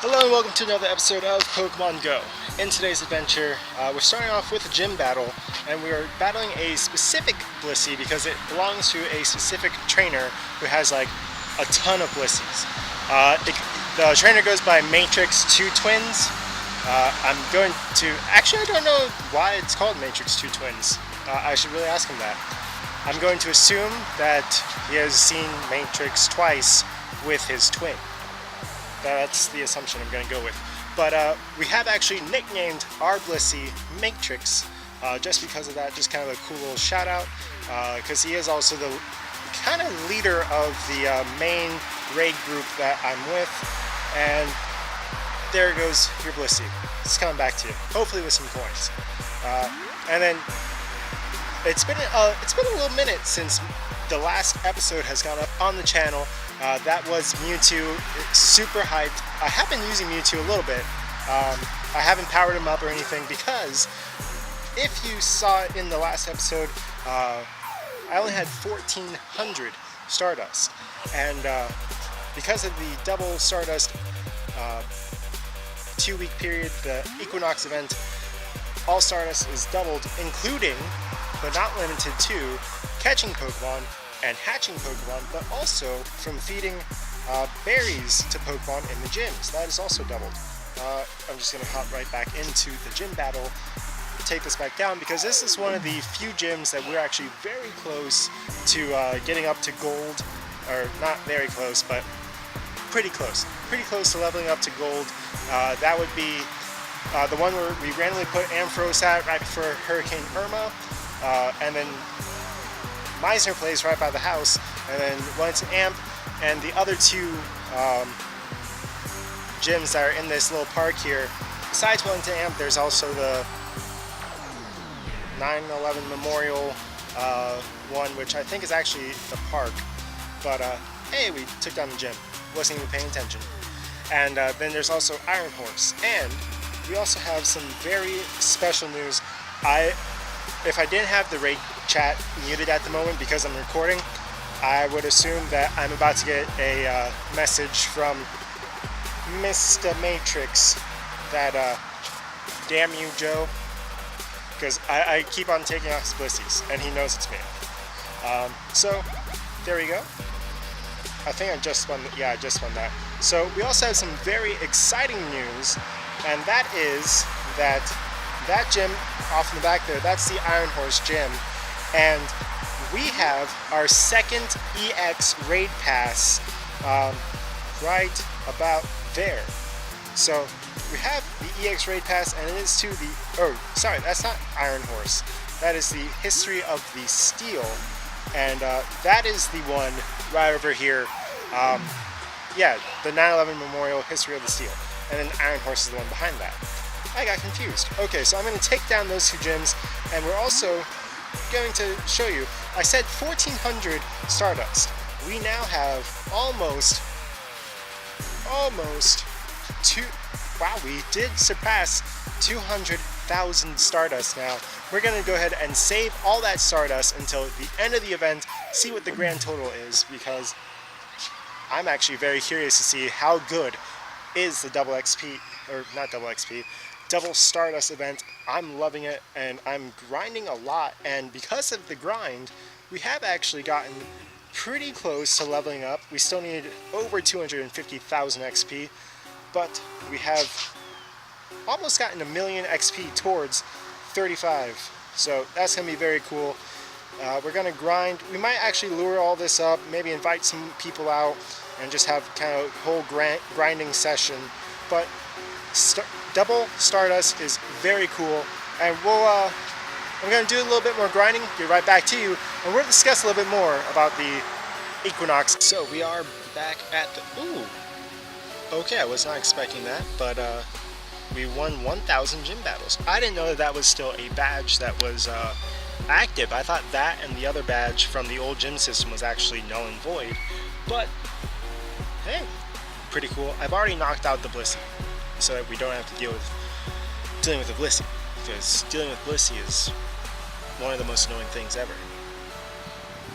Hello and welcome to another episode of Pokemon Go. In today's adventure, we're starting off with a gym battle, and we are battling a specific Blissey because it belongs to a specific trainer who has like a ton of Blissies. The trainer goes by Matrix 2 Twins. I don't know why it's called Matrix 2 Twins. I should really ask him that. I'm going to assume that he has seen Matrix twice with his twin. That's the assumption I'm going to go with. But we have actually nicknamed our Blissey Matrix just because of that, just kind of a cool little shout out, because he is also the kind of leader of the main raid group that I'm with. And there goes your Blissey. It's coming back to you, hopefully with some coins. And then it's been a little minute since the last episode has gone up on the channel. That was Mewtwo, super hyped. I have been using Mewtwo a little bit. I haven't powered him up or anything because if you saw it in the last episode, I only had 1,400 Stardust. And because of the double Stardust 2-week period, the Equinox Event, all Stardust is doubled, including, but not limited to, catching Pokemon and hatching Pokemon, but also from feeding berries to Pokemon in the gyms. That is also doubled. I'm just going to hop right back into the gym battle, take this back down, because this is one of the few gyms that we're actually very close to getting up to gold, or not very close, but pretty close to leveling up to gold. That would be the one where we randomly put Ampharos at right before Hurricane Irma, and then Meisner plays right by the house, and then Wellington Amp, and the other two gyms that are in this little park here. Besides Wellington Amp, there's also the 9/11 Memorial one, which I think is actually the park. But hey, we took down the gym. Wasn't even paying attention. And then there's also Iron Horse, and we also have some very special news. If I didn't have the raid chat muted at the moment because I'm recording, I would assume that I'm about to get a message from Mr. Matrix that, damn you, Joe, because I keep on taking off his Blissies, and he knows it's me. So, there we go. I think I just won that. So, we also have some very exciting news, and that is that gym off in the back there, that's the Iron Horse gym, and we have our second EX raid pass right about there. So we have the EX raid pass, and it is to the, that's not Iron Horse, that is the History of the Steel, and that is the one right over here. The 9/11 Memorial History of the Steel, and then Iron Horse is the one behind that. I got confused. Okay, so I'm going to take down those two gyms, and we're also going to show you. I said 1,400 Stardust. We now have almost two. Wow, we did surpass 200,000 Stardust now. We're going to go ahead and save all that Stardust until the end of the event, see what the grand total is, because I'm actually very curious to see how good is the double XP, or not double XP, double Stardust event. I'm loving it, and I'm grinding a lot, and because of the grind, we have actually gotten pretty close to leveling up. We still need over 250,000 XP, but we have almost gotten 1,000,000 XP towards 35, so that's going to be very cool. We're going to grind. We might actually lure all this up, maybe invite some people out, and just have kind of a whole grinding session, but double Stardust is very cool, and I'm going to do a little bit more grinding, get right back to you, and we'll discuss a little bit more about the Equinox. So we are back at the, okay, I was not expecting that, but we won 1,000 gym battles. I didn't know that was still a badge that was active. I thought that and the other badge from the old gym system was actually null and void, but hey, pretty cool. I've already knocked out the Blissey, so that we don't have to dealing with the Blissey, because dealing with Blissey is one of the most annoying things ever.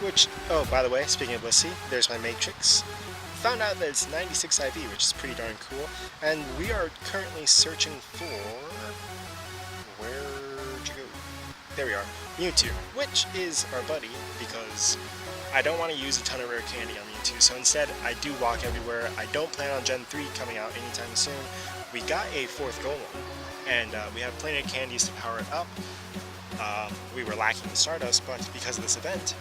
Which, oh, by the way, speaking of Blissey, there's my Matrix. found out that it's 96 IV, which is pretty darn cool. And we are currently searching for... where'd you go? There we are. Mewtwo, which is our buddy, because I don't want to use a ton of rare candy on Mewtwo, so instead I do walk everywhere. I don't plan on Gen 3 coming out anytime soon. We got a 4th Golem, and we have plenty of candies to power it up. We were lacking the Stardust, but because of this event,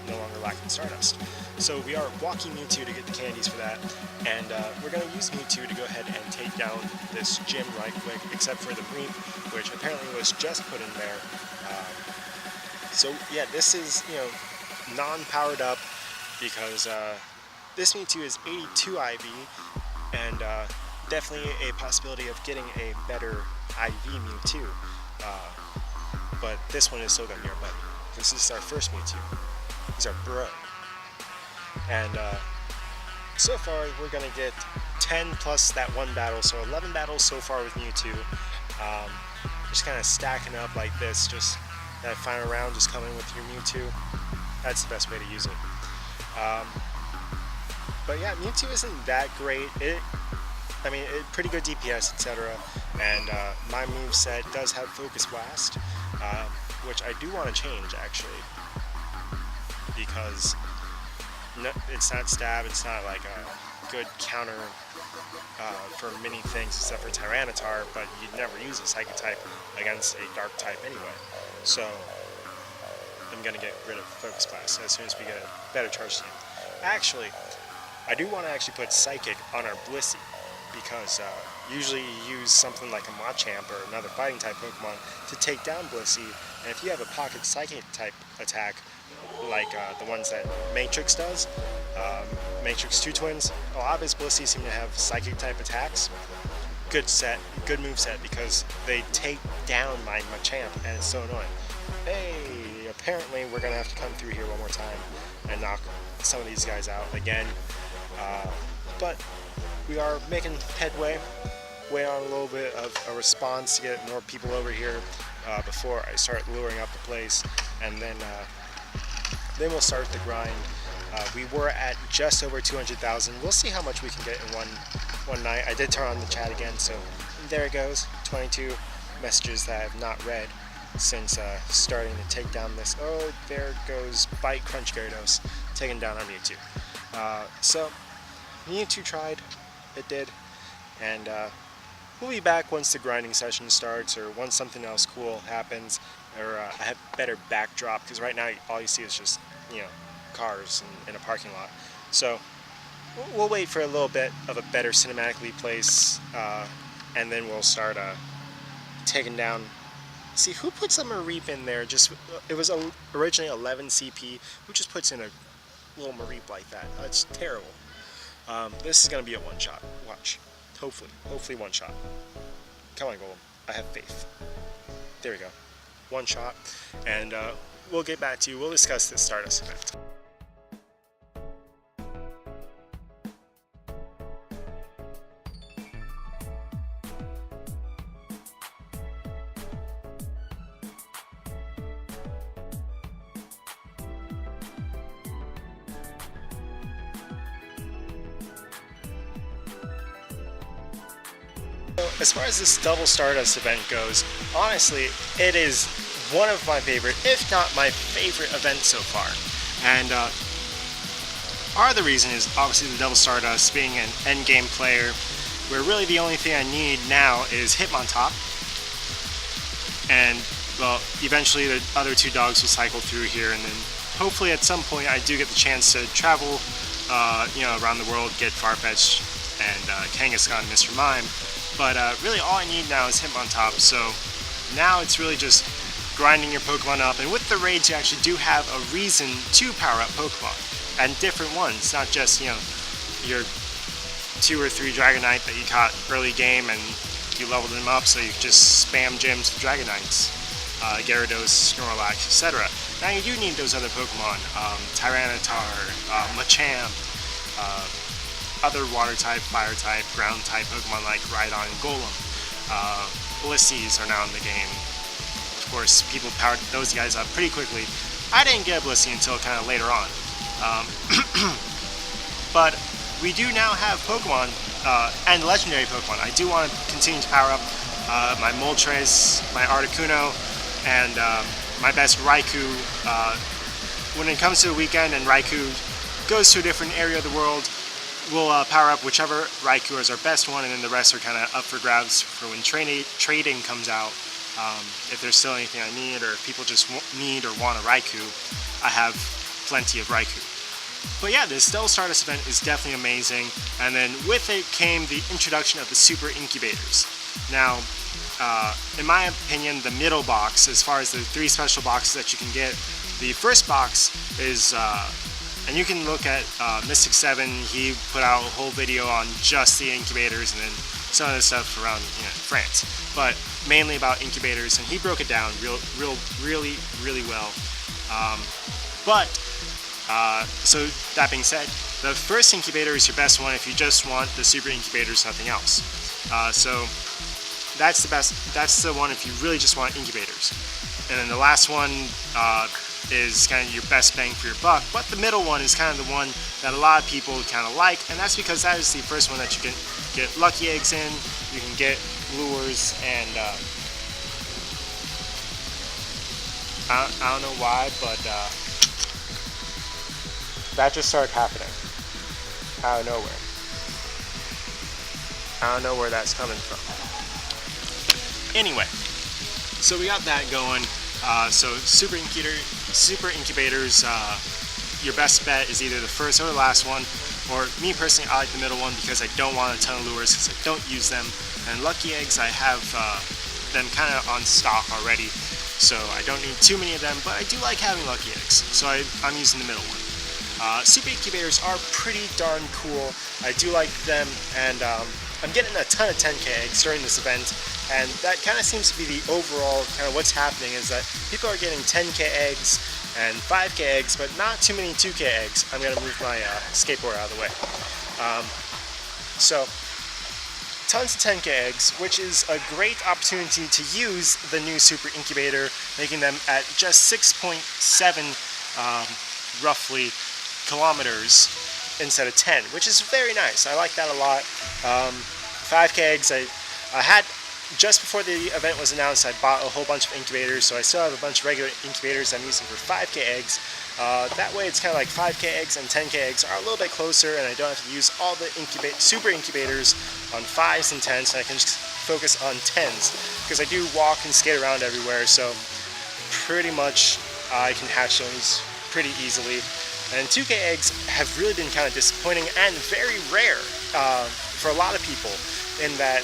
no longer lacking Stardust. So we are walking Mewtwo to get the candies for that, and we're going to use Mewtwo to go ahead and take down this gym right quick, except for the Reap, which apparently was just put in there. So yeah, this is, you know, non-powered up, because this Mewtwo is 82 IV, and definitely a possibility of getting a better IV Mewtwo. But this one is still going to be our buddy. This is our first Mewtwo. He's our bro. And so far we're going to get 10 plus that one battle, so 11 battles so far with Mewtwo. Just kind of stacking up like this, just that final round, just coming with your Mewtwo. That's the best way to use it. But yeah, Mewtwo isn't that great. I mean, pretty good DPS, etc. And my moveset does have Focus Blast, which I do want to change actually, because it's not stab, it's not like a good counter for many things except for Tyranitar, but you'd never use a Psychic type against a Dark type anyway. So I'm going to get rid of Focus Blast as soon as we get a better charge team. Actually, I do want to actually put Psychic on our Blissey, because usually you use something like a Machamp or another fighting type Pokemon to take down Blissey, and if you have a pocket Psychic type attack, like the ones that Matrix does, Matrix 2 Twins, a lot of his Blissey seem to have Psychic type attacks. Good move set, because they take down my Machamp, and it's so annoying. Hey, apparently we're gonna have to come through here one more time and knock some of these guys out again. But we are making headway. Wait on a little bit of a response to get more people over here before I start luring up the place, and then we'll start the grind. We were at just over 200,000. We'll see how much we can get in one night. I did turn on the chat again, so there it goes. 22 messages that I have not read since starting to take down this. Oh, there goes Bite Crunch Gyarados, taking down our Mewtwo. So Mewtwo tried, it did, and we'll be back once the grinding session starts, or once something else cool happens, or I have better backdrop, because right now all you see is just, you know, cars in a parking lot. So we'll wait for a little bit of a better cinematically place, and then we'll start taking down. See, who put some Mareep in there? It was originally 11 CP. Who just puts in a little Mareep like that? That's terrible. This is gonna be a one-shot. Watch. Hopefully one shot. Come on, Golem. I have faith. There we go. One shot, and we'll get back to you. We'll discuss this Stardust event. As far as this double Stardust event goes, honestly, it is one of my favorite, if not my favorite event so far. And part of the reason is obviously the double Stardust being an endgame player, where really the only thing I need now is Hitmontop. And, well, eventually the other two dogs will cycle through here, and then hopefully at some point I do get the chance to travel, around the world, get Farfetch'd and Kangaskhan and Mr. Mime. But really all I need now is Hitmontop, so now it's really just grinding your Pokemon up, and with the raids you actually do have a reason to power up Pokemon, and different ones, not just, you know, your 2 or 3 Dragonite that you caught early game and you leveled them up so you just spam gyms with Dragonites, Gyarados, Snorlax, etc. Now you do need those other Pokemon, Tyranitar, Machamp, other water type, fire type, ground type Pokemon like Rhydon and Golem. Blissey's are now in the game. Of course, people powered those guys up pretty quickly. I didn't get a Blissey until kind of later on. But we do now have Pokemon and legendary Pokemon. I do want to continue to power up my Moltres, my Articuno, and my best Raikou. When it comes to the weekend and Raikou goes to a different area of the world, we'll power up whichever Raikou is our best one, and then the rest are kind of up for grabs for when trading comes out. If there's still anything I need, or if people just need or want a Raikou, I have plenty of Raikou. But yeah, the Stellar Stardust event is definitely amazing, and then with it came the introduction of the Super Incubators. Now, in my opinion, the middle box, as far as the 3 special boxes that you can get, the first box is, and you can look at Mystic 7, he put out a whole video on just the incubators and then some of the stuff around France, but mainly about incubators, and he broke it down really well. So that being said, the first incubator is your best one if you just want the super incubators, nothing else. So that's the best. That's the one if you really just want incubators. And then the last one is kind of your best bang for your buck. But the middle one is kind of the one that a lot of people kind of like, and that's because that is the first one that you can get lucky eggs in. You can get lures, and I don't know why, but that just started happening out of nowhere. I don't know where that's coming from. Anyway, so we got that going. So super incubators, your best bet is either the first or the last one, or me personally, I like the middle one because I don't want a ton of lures because I don't use them. And lucky eggs, I have them kind of on stock already, so I don't need too many of them, but I do like having lucky eggs, so I'm using the middle one. Super incubators are pretty darn cool. I do like them, and I'm getting a ton of 10k eggs during this event, and that kind of seems to be the overall kind of what's happening, is that people are getting 10k eggs and 5k eggs, but not too many 2k eggs. I'm going to move my skateboard out of the way. So tons of 10k eggs, which is a great opportunity to use the new super incubator, making them at just 6.7 roughly kilometers instead of 10, which is very nice. I like that a lot. 5k eggs, I had just before the event was announced. I bought a whole bunch of incubators, so I still have a bunch of regular incubators I'm using for 5k eggs. That way it's kind of like 5k eggs and 10k eggs are a little bit closer, and I don't have to use all the super incubators on 5s and 10s, and I can just focus on 10s, because I do walk and skate around everywhere, so pretty much I can hatch those pretty easily. And 2k eggs have really been kind of disappointing and very rare for a lot of people, in that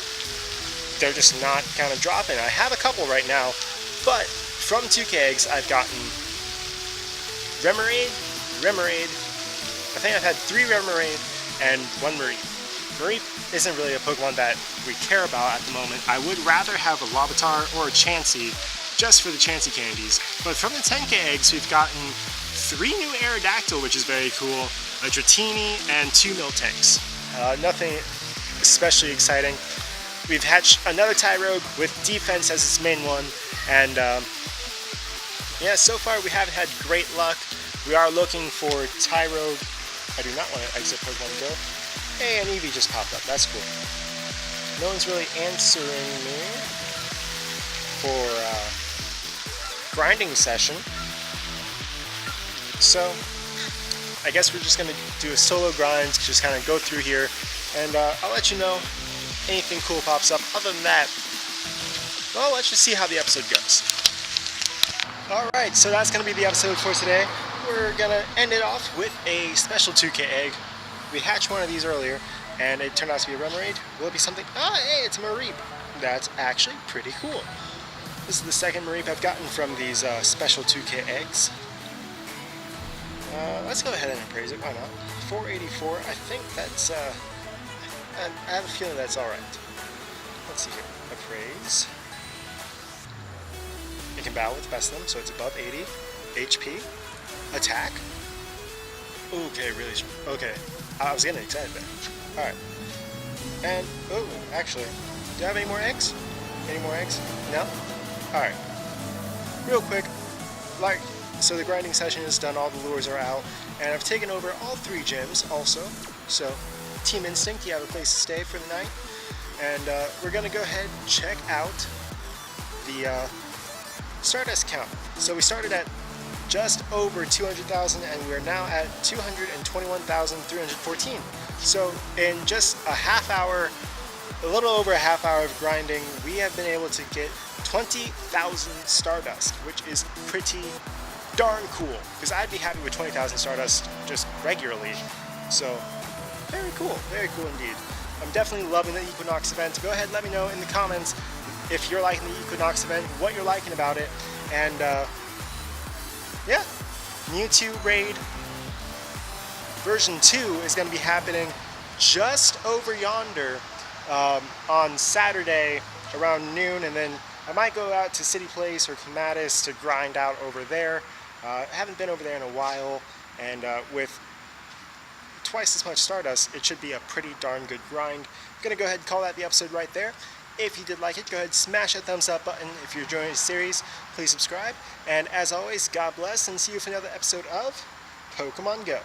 they're just not kind of dropping. I have a couple right now, but from 2k eggs I've gotten Remoraid. I think I've had 3 Remoraid and 1 Mareep. Mareep isn't really a Pokemon that we care about at the moment. I would rather have a Larvitar or a Chansey, just for the Chansey candies. But from the 10k eggs, we've gotten 3 new Aerodactyl, which is very cool, a Dratini, and 2 Miltanks. Nothing especially exciting. We've hatched another Tyrogue with defense as its main one, and yeah, so far we haven't had great luck. We are looking for Tyrogue. I do not want to exit Pokemon Go. Hey, an Eevee just popped up. That's cool. No one's really answering me for grinding session. So I guess we're just going to do a solo grind, just kind of go through here, and I'll let you know anything cool pops up. Other than that, well, let's just see how the episode goes. Alright, so that's going to be the episode for today. We're going to end it off with a special 2k egg. We hatched one of these earlier, and it turned out to be a Remoraid. Will it be something? Ah, hey, it's a Mareep. That's actually pretty cool. This is the second Mareep I've gotten from these special 2k eggs. Let's go ahead and appraise it, why not? 484, I think that's, I have a feeling that's alright. Let's see here, appraise. It can battle with the best of them, so it's above 80. HP, attack. Okay, really strong. Okay, I was getting excited there. Alright. And, oh, actually, do I have any more eggs? Any more eggs? No? Alright. Real quick, like, So the grinding session is done, all the lures are out, and I've taken over all 3 gyms also. So Team Instinct, you have a place to stay for the night. And we're going to go ahead and check out the Stardust count. So we started at just over 200,000 and we're now at 221,314. So in just a half hour, a little over a half hour of grinding, we have been able to get 20,000 Stardust, which is pretty darn cool, because I'd be happy with 20,000 Stardust just regularly. So very cool indeed. I'm definitely loving the Equinox event. Go ahead, let me know in the comments if you're liking the Equinox event, what you're liking about it, and yeah, Mewtwo Raid version 2 is going to be happening just over yonder on Saturday around noon, and then I might go out to City Place or Clematis to grind out over there. I haven't been over there in a while, and with twice as much Stardust, it should be a pretty darn good grind. I'm going to go ahead and call that the episode right there. If you did like it, go ahead and smash that thumbs up button. If you're enjoying the series, please subscribe. And as always, God bless, and see you for another episode of Pokemon Go.